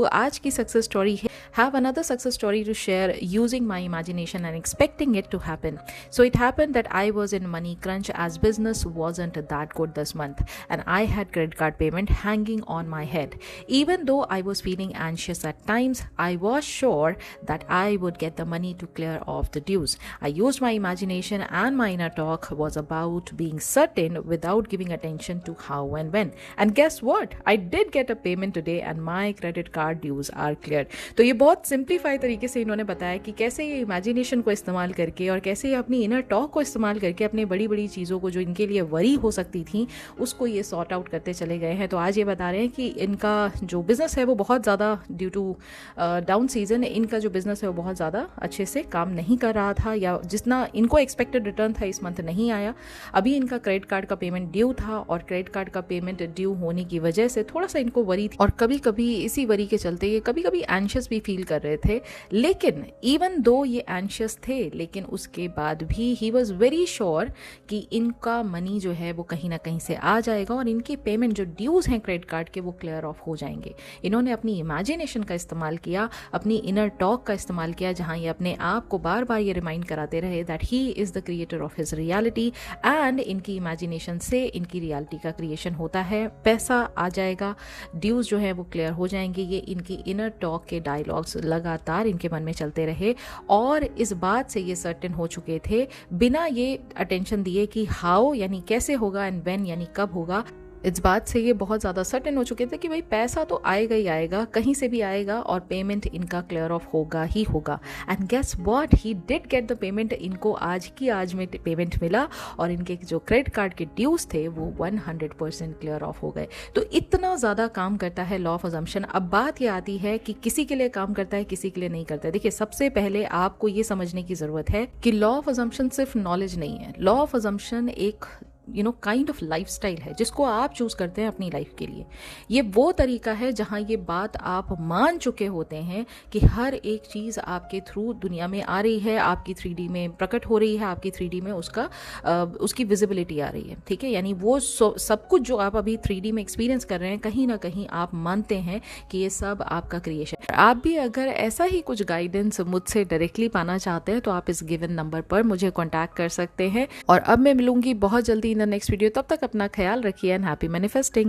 तो आज की सक्सेस स्टोरी है have another success story to share using my imagination and expecting it to happen. So it happened that I was in money crunch as business wasn't that good this month and I had credit card payment hanging on my head. Even though I was feeling anxious at times, I was sure that I would get the money to clear off the dues. I used my imagination and my inner talk was about being certain without giving attention to how and when. And guess what? I did get a payment today and my credit card dues are cleared. तो ये बहुत simplify तरीके से इन्होंने बताया कि कैसे ये इमेजिनेशन को इस्तेमाल करके और कैसे ये अपनी इनर टॉक को इस्तेमाल करके अपने बड़ी बड़ी चीज़ों को जो इनके लिए वरी हो सकती थी उसको ये सॉर्ट आउट करते चले गए हैं। तो आज ये बता रहे हैं कि इनका जो बिज़नेस है वो बहुत ज़्यादा ड्यू टू डाउन सीजन इनका जो बिज़नेस है वो बहुत ज़्यादा अच्छे से काम नहीं कर रहा था या जितना इनको एक्सपेक्टेड रिटर्न था इस मंथ नहीं आया। अभी इनका क्रेडिट कार्ड का पेमेंट ड्यू था और क्रेडिट कार्ड का पेमेंट ड्यू होने की वजह से थोड़ा सा इनको वरी थी और कभी कभी इसी वरी के चलते ये कभी कभी एंशियस भी फील कर रहे थे। लेकिन इवन दो ये एंशियस थे लेकिन उसके बाद भी ही वॉज वेरी श्योर कि इनका मनी जो है वो कहीं ना कहीं से आ जाएगा और इनके पेमेंट जो ड्यूज हैं क्रेडिट कार्ड के वो क्लियर ऑफ हो जाएंगे। इन्होंने अपनी इमेजिनेशन का इस्तेमाल किया, अपनी इनर टॉक का इस्तेमाल किया, जहां ये अपने आप को बार बार ये रिमाइंड कराते रहे that he is the creator of his reality and इनकी इमेजिनेशन से इनकी रियलिटी का क्रिएशन होता है। पैसा आ जाएगा, ड्यूज जो है वो क्लियर हो जाएंगे। ये इनकी इनर टॉक के डायलॉग्स लगातार इनके मन में चलते रहे और इस बात से ये सर्टेन हो चुके थे बिना ये अटेंशन दिए कि हाउ यानी कैसे होगा एंड व्हेन यानी कब होगा। इस बात से ये बहुत ज़्यादा सर्टेन हो चुके थे कि भाई पैसा तो आएगा ही आएगा, कहीं से भी आएगा और पेमेंट इनका क्लियर ऑफ होगा ही होगा। And guess what, he did get the payment. इनको आज की आज में पेमेंट मिला और इनके जो क्रेडिट कार्ड के ड्यूज थे वो 100% क्लियर ऑफ हो गए। तो इतना ज़्यादा काम करता है लॉ ऑफ अजम्पशन। अब बात ये आती है कि किसी के लिए काम करता है किसी के लिए नहीं करता है। देखिए, सबसे पहले आपको ये समझने की ज़रूरत है कि लॉ ऑफ अजम्पशन सिर्फ नॉलेज नहीं है। लॉ ऑफ अजम्पशन एक काइंड ऑफ लाइफस्टाइल है जिसको आप चूज करते हैं अपनी लाइफ के लिए। ये वो तरीका है जहां ये बात आप मान चुके होते हैं कि हर एक चीज आपके थ्रू दुनिया में आ रही है, आपकी 3D में प्रकट हो रही है, आपकी 3D में उसकी विजिबिलिटी आ रही है। ठीक है, यानी वो सब कुछ जो आप अभी 3D में एक्सपीरियंस कर रहे हैं कहीं ना कहीं आप मानते हैं कि ये सब आपका क्रिएशन। आप भी अगर ऐसा ही कुछ गाइडेंस मुझसे डायरेक्टली पाना चाहते हैं तो आप इस गिवन नंबर पर मुझे कॉन्टैक्ट कर सकते हैं। और अब मैं मिलूंगी बहुत जल्दी इन द नेक्स्ट वीडियो। तब तक अपना ख्याल रखिए एंड हैप्पी मैनिफेस्टिंग।